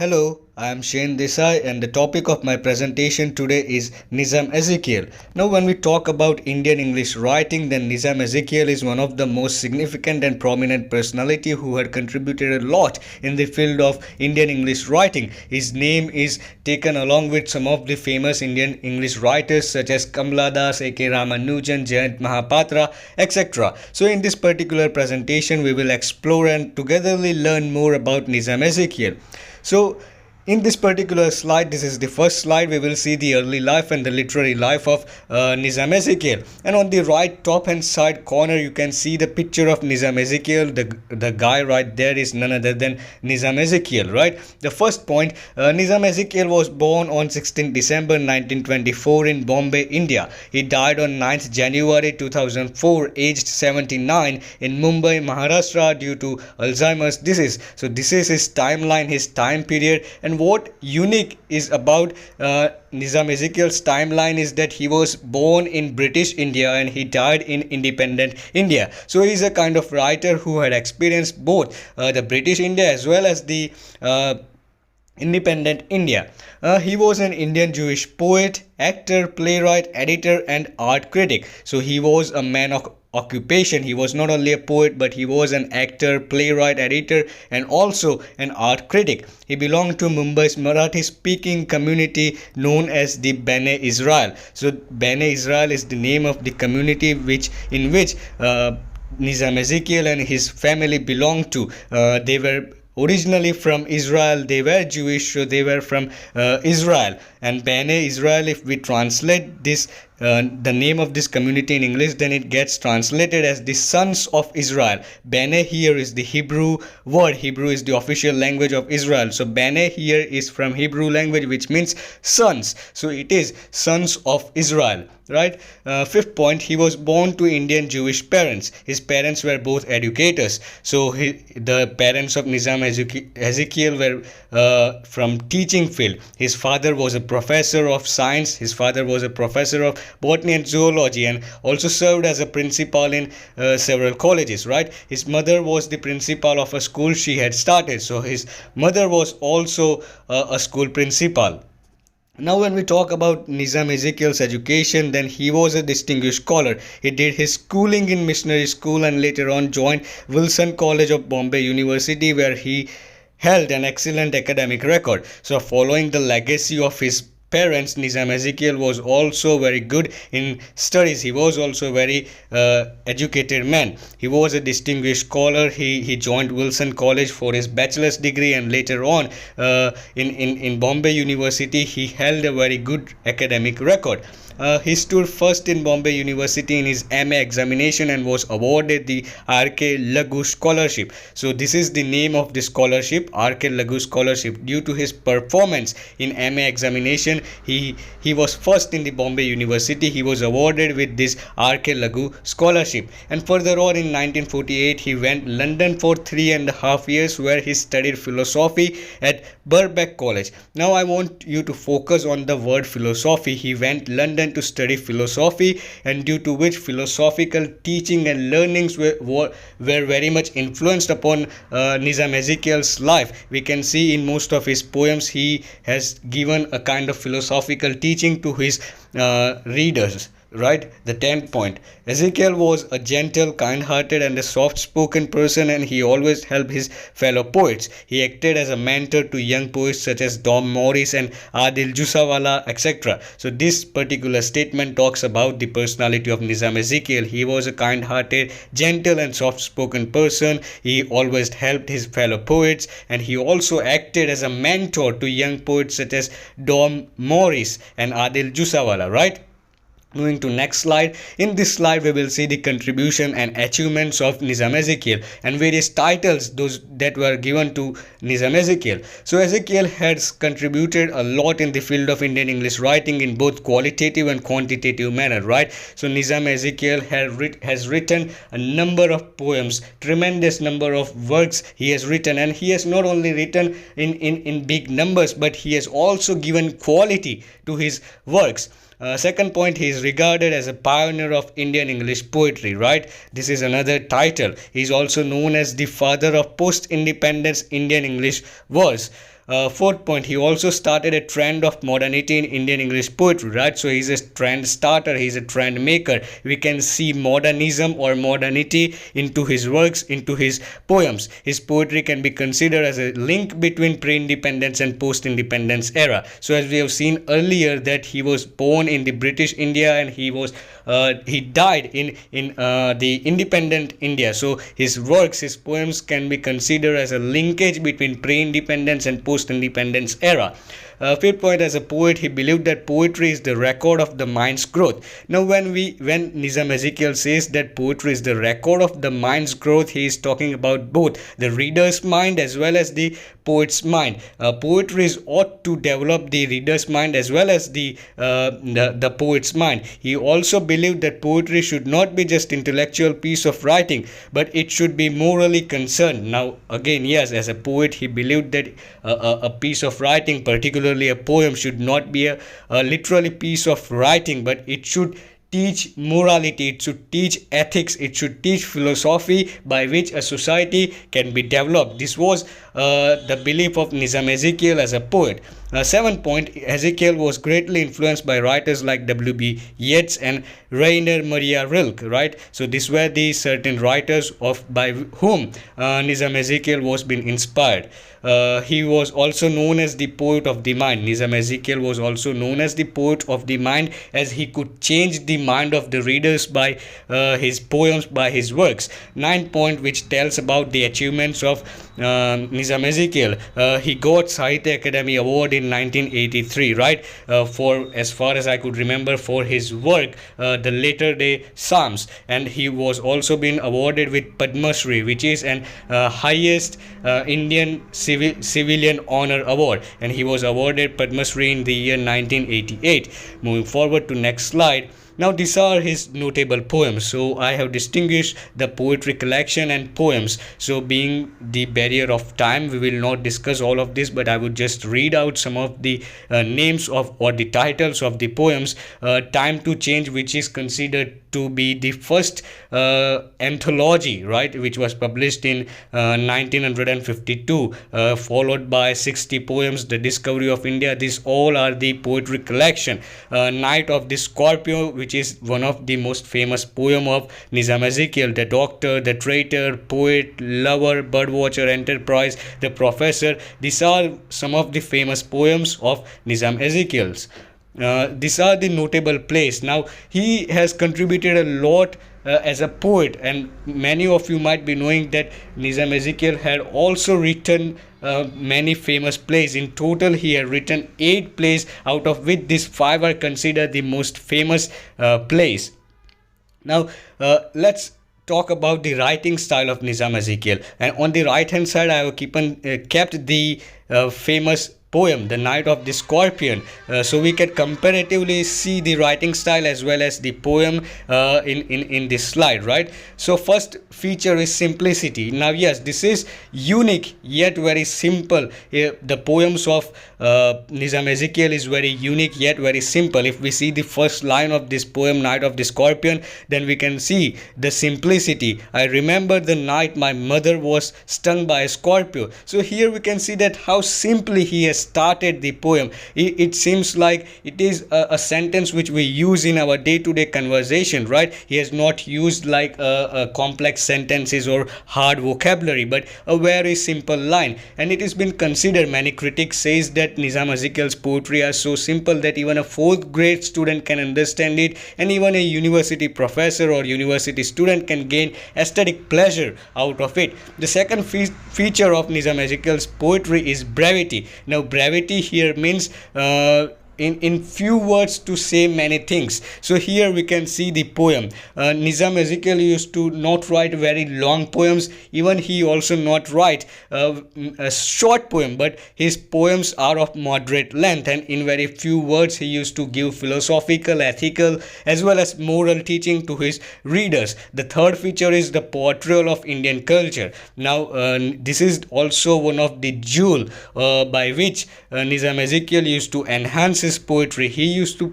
Hello, I am Shane Desai and the topic of my presentation today is Nissim Ezekiel. Now when we talk about Indian English writing, then Nissim Ezekiel is one of the most significant and prominent personality who had contributed a lot in the field of Indian English writing. His name is taken along with some of the famous Indian English writers such as Kamala Das, A.K. Ramanujan, Jayant Mahapatra, etc. So in this particular presentation we will explore and togetherly learn more about Nissim Ezekiel. So, in this particular slide, this is the first slide, we will see the early life and the literary life of Nissim Ezekiel. And on the right top hand side corner, you can see the picture of Nissim Ezekiel. The guy right there is none other than Nissim Ezekiel, right? The first point, Nissim Ezekiel was born on 16 December 1924 in Bombay, India. He died on 9th January 2004, aged 79 in Mumbai, Maharashtra due to Alzheimer's disease. So this is his timeline, his time period, and what unique is about Nissim Ezekiel's timeline is that he was born in British India and he died in independent India. So he is a kind of writer who had experienced both the British India as well as the independent India. He was an Indian Jewish poet, actor, playwright, editor, and art critic. So he was a man of occupation. He was not only a poet, but he was an actor, playwright, editor, and also an art critic. He belonged to Mumbai's Marathi speaking community known as the Bene Israel. So Bene Israel is the name of the community in which Nissim Ezekiel and his family belonged to. They were originally from Israel. They were Jewish, so they were from Israel. And Bene Israel, if we translate this the name of this community in English, then it gets translated as the sons of Israel. Bene here is the Hebrew word. Hebrew is the official language of Israel. So Bene here is from Hebrew language, which means sons. So it is sons of Israel, right? Fifth point, he was born to Indian Jewish parents. His parents were both educators. So the parents of Nissim Ezekiel were from teaching field. His father was a professor of science. His father was a professor of botany and zoology and also served as a principal in several colleges, right? His mother was the principal of a school she had started. So his mother was also a school principal. Now when we talk about Nissim Ezekiel's education, then he was a distinguished scholar. He did his schooling in missionary school and later on joined Wilson College of Bombay University, where he held an excellent academic record. So following the legacy of his parents, Nissim Ezekiel was also very good in studies. He was also a very educated man. He was a distinguished scholar. He joined Wilson College for his bachelor's degree, and later on in Bombay University he held a very good academic record. He stood first in Bombay University in his MA examination and was awarded the R.K. Lagu Scholarship. So this is the name of the scholarship, R.K. Lagu Scholarship. Due to his performance in MA examination, he was first in the Bombay University. He was awarded with this R.K. Lagu Scholarship. And further on in 1948, he went London for 3.5 years, where he studied philosophy at Birkbeck College. Now I want you to focus on the word philosophy. He went London to study philosophy, and due to which philosophical teaching and learnings were very much influenced upon Nissim Ezekiel's life. We can see in most of his poems he has given a kind of philosophical teaching to his readers. Right, the 10th point, Ezekiel was a gentle, kind-hearted and a soft-spoken person, and he always helped his fellow poets. He acted as a mentor to young poets such as Dom Morris and Adil Jusawala, etc. So this particular statement talks about the personality of Nissim Ezekiel. He was a kind-hearted, gentle and soft-spoken person. He always helped his fellow poets, and he also acted as a mentor to young poets such as Dom Morris and Adil Jusawala, right? Moving to next slide. In this slide we will see the contribution and achievements of Nissim Ezekiel and various titles those that were given to Nissim Ezekiel. So Ezekiel has contributed a lot in the field of Indian English writing in both qualitative and quantitative manner, right? So Nissim Ezekiel has written a number of poems, tremendous number of works he has written, and he has not only written in big numbers, but he has also given quality to his works. Second point, he is regarded as a pioneer of Indian English poetry, right? This is another title. He is also known as the father of post-independence Indian English verse. Fourth point, he also started a trend of modernity in Indian English poetry, right? So he's a trend starter, he's a trend maker. We can see modernism or modernity into his works, into his poems. His poetry can be considered as a link between pre-independence and post-independence era. So as we have seen earlier that he was born in the British India and he died in the independent India. So his works, his poems can be considered as a linkage between pre-independence and post-independence era. Fifth point, as a poet, he believed that poetry is the record of the mind's growth. Now, when Nissim Ezekiel says that poetry is the record of the mind's growth, he is talking about both the reader's mind as well as the poet's mind. Poetry is ought to develop the reader's mind as well as the poet's mind. He also believed that poetry should not be just intellectual piece of writing, but it should be morally concerned. Now, again, yes, as a poet, he believed that a piece of writing, particularly a poem, should not be a literally piece of writing, but it should teach morality, it should teach ethics, it should teach philosophy by which a society can be developed. This was the belief of Nissim Ezekiel as a poet. Seventh point, Ezekiel was greatly influenced by writers like W.B. Yeats and Rainer Maria Rilke, right? So these were the certain writers by whom Nissim Ezekiel was being inspired. He was also known as the poet of the mind. Nissim Ezekiel was also known as the poet of the mind, as he could change the mind of the readers by his poems, by his works. Ninth point, which tells about the achievements of Nissim Ezekiel. He got Sahitya Academy Award in 1983, right? For, as far as I could remember, for his work, the Latter Day Psalms, and he was also been awarded with Padma Shri, which is an highest Indian civilian honor award, and he was awarded Padma Shri in the year 1988. Moving forward to next slide. Now these are his notable poems. So I have distinguished the poetry collection and poems. So being the barrier of time, we will not discuss all of this, but I would just read out some of the names of or the titles of the poems. Time to Change, which is considered to be the first anthology, right, which was published in 1952, followed by 60 poems, The Discovery of India. These all are the poetry collection. Night of the Scorpio, which is one of the most famous poem of Nissim Ezekiel. The Doctor, The Traitor, Poet, Lover, Birdwatcher, Enterprise, The Professor. These are some of the famous poems of Nissim Ezekiel's. These are the notable plays. Now he has contributed a lot as a poet, and many of you might be knowing that Nissim Ezekiel had also written many famous plays. In total, he had written 8 plays, out of which these 5 are considered the most famous plays. Now let's talk about the writing style of Nissim Ezekiel. And on the right hand side, I have kept the famous poem, The Night of the Scorpion, so we can comparatively see the writing style as well as the poem in this slide, right? So first feature is simplicity. Now yes, this is unique yet very simple. The poems of Nissim Ezekiel is very unique yet very simple. If we see the first line of this poem, Night of the Scorpion, then we can see the simplicity. I remember the night my mother was stung by a scorpio. So here we can see that how simply he has started the poem. It seems like it is a sentence which we use in our day-to-day conversation, right? He has not used like complex sentences or hard vocabulary, but a very simple line. And it has been considered, many critics says that Nissim Ezekiel's poetry are so simple that even a 4th grade student can understand it, and even a university professor or university student can gain aesthetic pleasure out of it. The second feature of Nissim Ezekiel's poetry is brevity. Now brevity here means in few words to say many things. So here we can see the poem. Nissim Ezekiel used to not write very long poems. Even he also not write a short poem, but his poems are of moderate length, and in very few words he used to give philosophical, ethical as well as moral teaching to his readers. The third feature is the portrayal of Indian culture. Now this is also one of the jewel by which Nissim Ezekiel used to enhance his poetry. He used to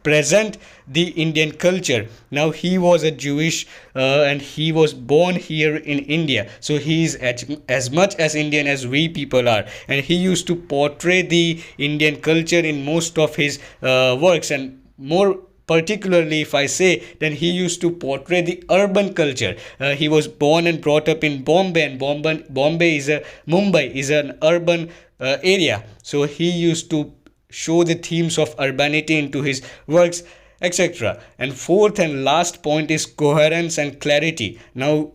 present the Indian culture. Now he was a Jewish and he was born here in India, so he is as much as Indian as we people are, and he used to portray the Indian culture in most of his works, and more particularly if I say, then he used to portray the urban culture. He was born and brought up in Bombay, and Bombay is a Mumbai is an urban area, so he used to show the themes of urbanity into his works, etc. And fourth and last point is coherence and clarity. Now,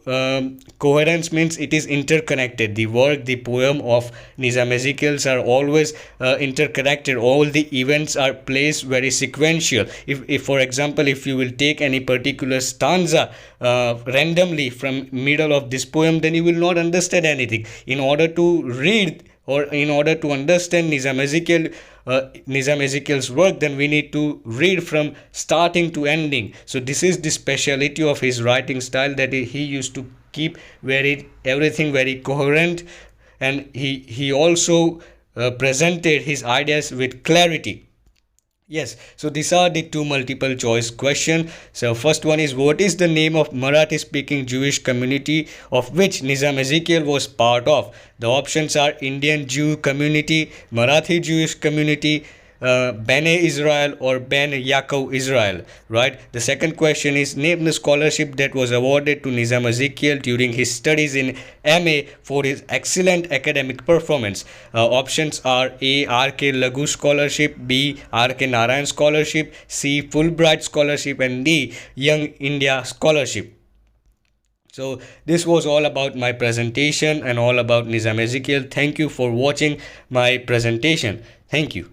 coherence means it is interconnected. The work, the poem of Nissim Ezekiel are always interconnected. All the events are placed very sequential. If, for example, if you will take any particular stanza randomly from middle of this poem, then you will not understand anything. In order to read or in order to understand Nissim Ezekiel's work, then we need to read from starting to ending. So this is the speciality of his writing style, that he used to keep everything very coherent, and he also presented his ideas with clarity. Yes, so these are the two multiple choice question. So first one is, what is the name of Marathi speaking Jewish community of which Nissim Ezekiel was part of? The options are Indian Jew community, Marathi Jewish community, Bene Israel, or Ben Yaakov Israel, right? The second question is, name the scholarship that was awarded to Nissim Ezekiel during his studies in MA for his excellent academic performance. Options are A. R.K. Lagu Scholarship, B. R.K. Narayan Scholarship, C. Fulbright Scholarship, and D. Young India Scholarship. So this was all about my presentation and all about Nissim Ezekiel. Thank you for watching my presentation. Thank you.